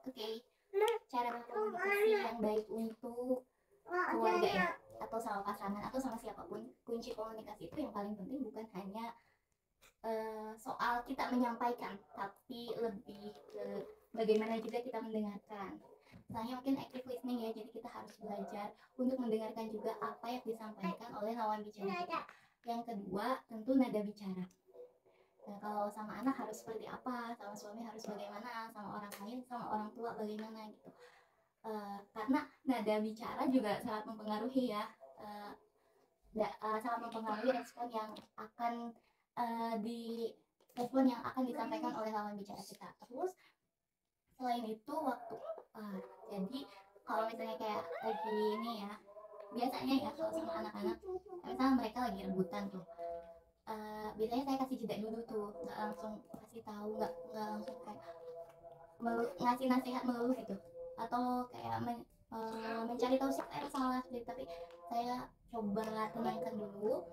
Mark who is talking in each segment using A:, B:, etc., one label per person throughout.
A: Oke, cara berkomunikasi yang baik untuk keluarga ya, atau sama pasangan atau sama siapapun, kunci komunikasi itu yang paling penting bukan hanya soal kita menyampaikan, tapi lebih ke bagaimana juga kita mendengarkan. Misalnya mungkin active listening ya, jadi kita harus belajar untuk mendengarkan juga apa yang disampaikan oleh lawan bicara kita. Yang kedua, tentu nada bicara. Nah, kalau sama anak harus seperti apa, sama suami harus bagaimana, sama orang lain, sama orang tua bagaimana gitu. Karena nada bicara juga sangat mempengaruhi ya, sangat mempengaruhi respon yang akan respon yang akan disampaikan oleh lawan bicara kita. Terus selain itu waktu jadi kalau misalnya kayak lagi ini ya, biasanya ya kalau sama anak-anak, misalnya mereka lagi rebutan tuh, biasanya saya kasih jeda dulu tuh, nggak langsung kasih tahu, nggak langsung kayak ngasih nasihat melulu gitu, atau kayak mencari tahu siapa yang salah gitu. Tapi saya coba tenangkan dulu.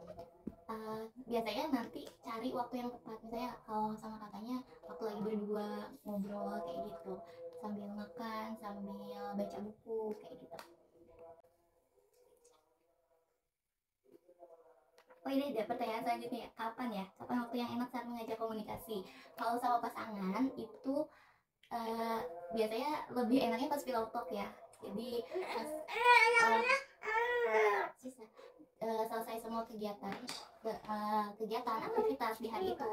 A: Biasanya nanti cari waktu yang tepat, misalnya kalau sama katanya waktu lagi berdua ngobrol kayak gitu, sambil makan, sambil baca buku kayak gitu. Oh ini ada pertanyaan selanjutnya ya, kapan waktu yang enak saat mengajak komunikasi? Kalau sama pasangan itu biasanya lebih enaknya pas pillow talk ya, jadi pas selesai semua kegiatan aktivitas di hari itu,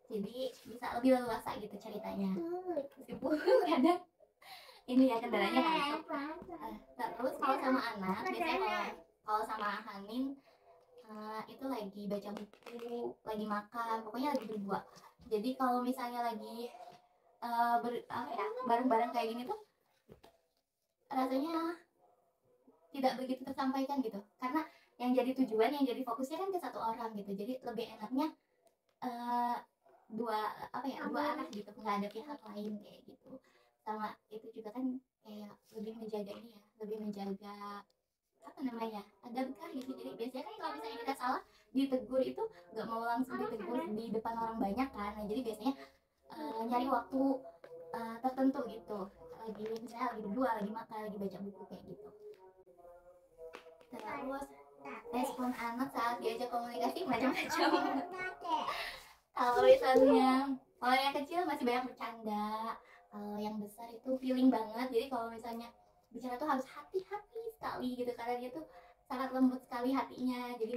A: jadi bisa lebih leluasa gitu ceritanya, meskipun kadang ini ya kendalanya masuk. Terus kalau sama anak biasanya kalau sama Hanin itu lagi baca buku, lagi makan, pokoknya lagi berdua. Jadi kalau misalnya lagi bareng-bareng kayak gini tuh rasanya tidak begitu tersampaikan gitu, karena yang jadi tujuan, yang jadi fokusnya kan ke satu orang gitu. Jadi lebih enaknya dua arah gitu, nggak ada pihak lain kayak gitu. Sama itu juga kan kayak lebih menjaga ini ya, lebih menjaga apa namanya, adabkah gitu. Jadi biasanya kan kalau misalnya kita salah ditegur itu nggak mau langsung ditegur di depan orang banyak kan. Nah, jadi biasanya nyari waktu tertentu gitu, lagi misalnya lagi berdua, lagi makan, lagi baca buku kayak gitu. Terus respon anak saat diajak komunikasi macam-macam. Kalau misalnya kalau yang kecil masih banyak bercanda, kalau yang besar itu feeling banget. Jadi kalau misalnya bicara tuh harus hati-hati sekali gitu, karena dia tuh sangat lembut sekali hatinya, jadi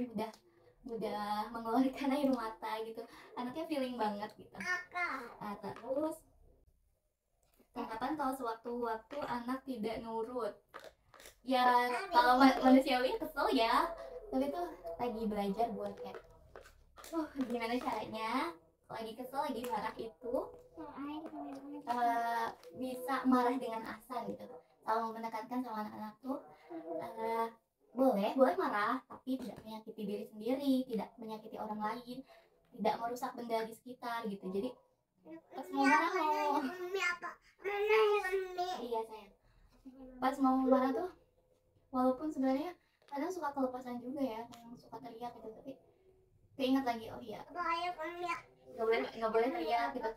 A: mudah mengeluarkan air mata gitu. Anaknya feeling banget gitu. Terus tanggapan kalau sewaktu-waktu anak tidak nurut, ya kalau manusiawi kesel ya, tapi tuh lagi belajar buat kayak gimana caranya lagi kesel, lagi marah itu bisa marah dengan asal gitu. Kalau menekankan sama anak-anak tuh boleh marah, tapi tidak menyakiti diri sendiri, tidak menyakiti orang lain, tidak merusak benda di sekitar gitu. Jadi pas mau marah iya sayang, pas mau marah tuh walaupun sebenarnya kadang suka kelepasan juga ya, kadang suka teriak gitu, tapi keinget lagi, oh iya nggak boleh teriak gitu,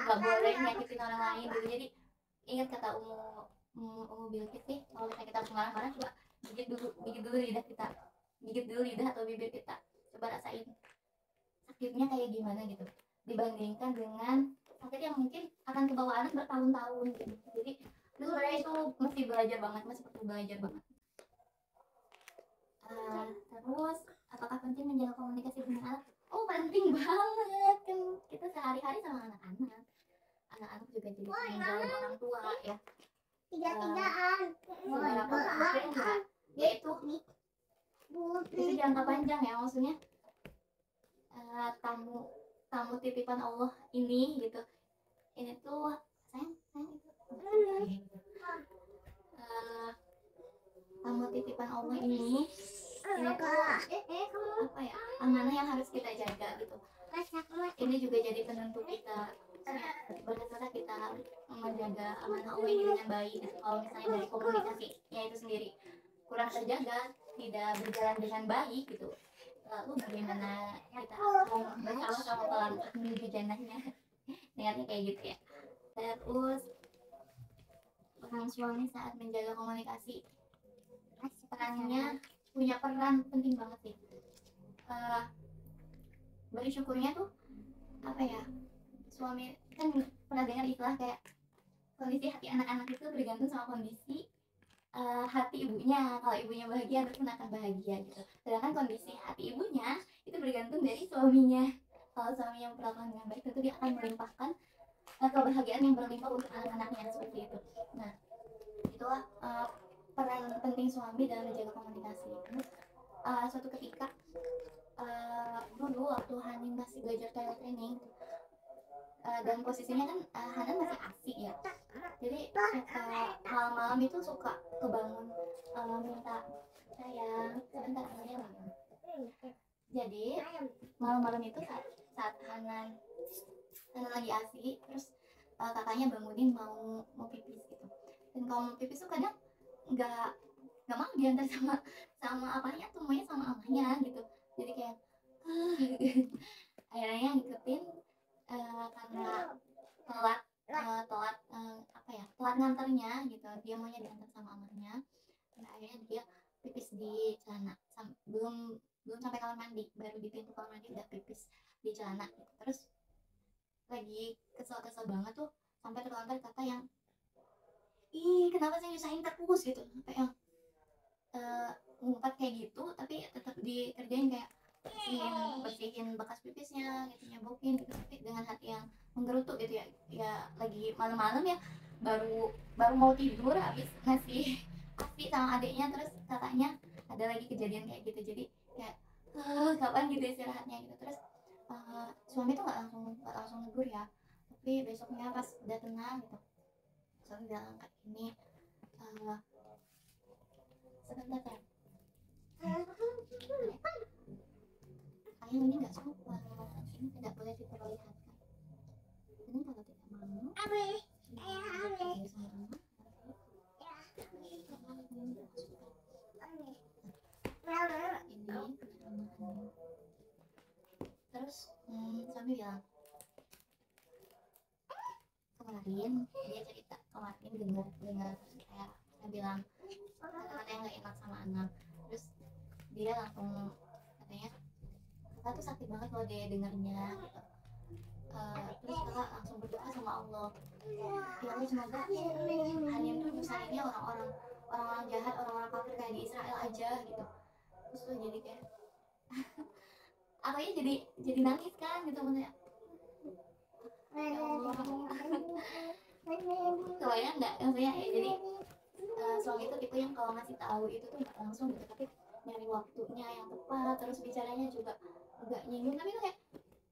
A: nggak boleh nyakitin orang lain gitu. Jadi ingat kata Umu Bilkis sih, kalau misalnya kita marah-marah coba gigit dulu lidah kita, gigit dulu lidah atau bibir kita, coba rasain sakitnya kayak gimana gitu, dibandingkan dengan sakit yang mungkin akan kebawa anak bertahun-tahun gitu. Jadi itu sebenarnya itu mesti belajar banget, masih perlu belajar banget. Terus apakah penting menjaga komunikasi dengan anak? Oh penting banget, kan kita sehari-hari sama anak-anak juga jadi tanggung jawab orang tua ya. Tiga-tigaan beberapa juga ya itu jangka panjang ya, maksudnya tamu titipan Allah ini gitu. Ini tuh sayang itu tamu titipan Allah ini tuh apa ya, amanah yang harus kita jaga gitu. Ini juga jadi penentu kita bagaimana kita menjaga amanah Allah ini dengan baik gitu. Kalau misalnya dari komunikasinya itu sendiri kurang terjaga, tidak berjalan dengan baik gitu, lalu bagaimana kita bersama-sama melangkah menuju jannahnya, niatnya kayak gitu ya. Terus suami saat menjaga komunikasi. Perannya punya peran penting banget sih. Bersyukurnya tuh apa ya, suami kan pernah dengar istilah kayak kondisi hati anak-anak itu bergantung sama kondisi hati ibunya. Kalau ibunya bahagia, anak pun akan bahagia gitu. Sedangkan kondisi hati ibunya itu bergantung dari suaminya. Kalau suami yang perlakuan dengan baik, tentu dia akan melimpahkan kebahagiaan yang berlimpah untuk anak-anaknya, seperti itu. Nah, itulah peran penting suami dalam menjaga komunikasi. Terus suatu ketika dulu waktu Hanin masih belajar toilet training, dan posisinya kan Hanan masih asik ya, jadi malam-malam itu suka kebangun minta sayang sebentar aja. Jadi malam-malam itu saat Hanan lagi asik, terus kakaknya bangunin mau pipis gitu. Dan kalau mau pipis tuh kadang nggak mau diantar sama apanya tuh, maunya sama amanya gitu. Jadi kayak akhirnya ngikutin karena telat nganternya gitu, dia maunya diantar sama amanya. Dan akhirnya dia pipis di celana, belum sampai kamar mandi, baru di pintu kamar mandi udah pipis di celana gitu. Terus lagi kesel banget tuh, sampai terlontar kata yang, ih kenapa sih nyusahin terus gitu, sampai yang ngumpat kayak gitu, tapi tetap dikerjain kayak bersihin bekas pipisnya gitu, nyabokin gitu, tapi dengan hati yang menggerutu gitu ya. Ya lagi malam-malam ya, baru mau tidur, habis ngasih asi sama adiknya, terus kakaknya ada lagi kejadian kayak gitu. Jadi kayak kapan gitu istirahatnya gitu. Terus suami tuh nggak langsung negur ya, tapi besoknya pas udah tenang gitu, suami bilang kayak gini, sebentar ya, kalian ini nggak sopan, ini tidak boleh diperlihatkan. Ini kalau tidak mau ini terus suami bilang, kemarin dia cerita, kemarin dengar kayak saya bilang kata-kata yang nggak enak sama anak. Terus dia langsung katanya, kakak tuh sakit banget loh dia dengarnya gitu. Terus kakak langsung berdoa sama Allah, ya Allah semoga Hanin tuh nyusahinnya orang-orang jahat, orang-orang kafir kayak di Israel aja gitu. Terus tuh jadi kayak apanya jadi nangis kan gitu, maksudnya ya Allah. Kebayang nggak maksudnya ya, jadi suami itu tipe yang kalau ngasih tahu itu tuh nggak langsung gitu, tapi nyari waktunya yang tepat, terus bicaranya juga nggak nyinggung, tapi tuh kayak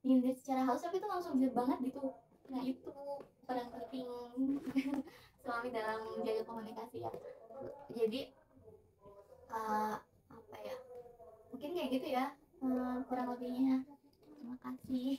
A: nyindir secara halus, tapi itu langsung jelas banget gitu. Nah itu peran penting suami dalam menjaga komunikasi ya. Jadi apa ya, mungkin kayak gitu ya kurang lebihnya. Terima kasih.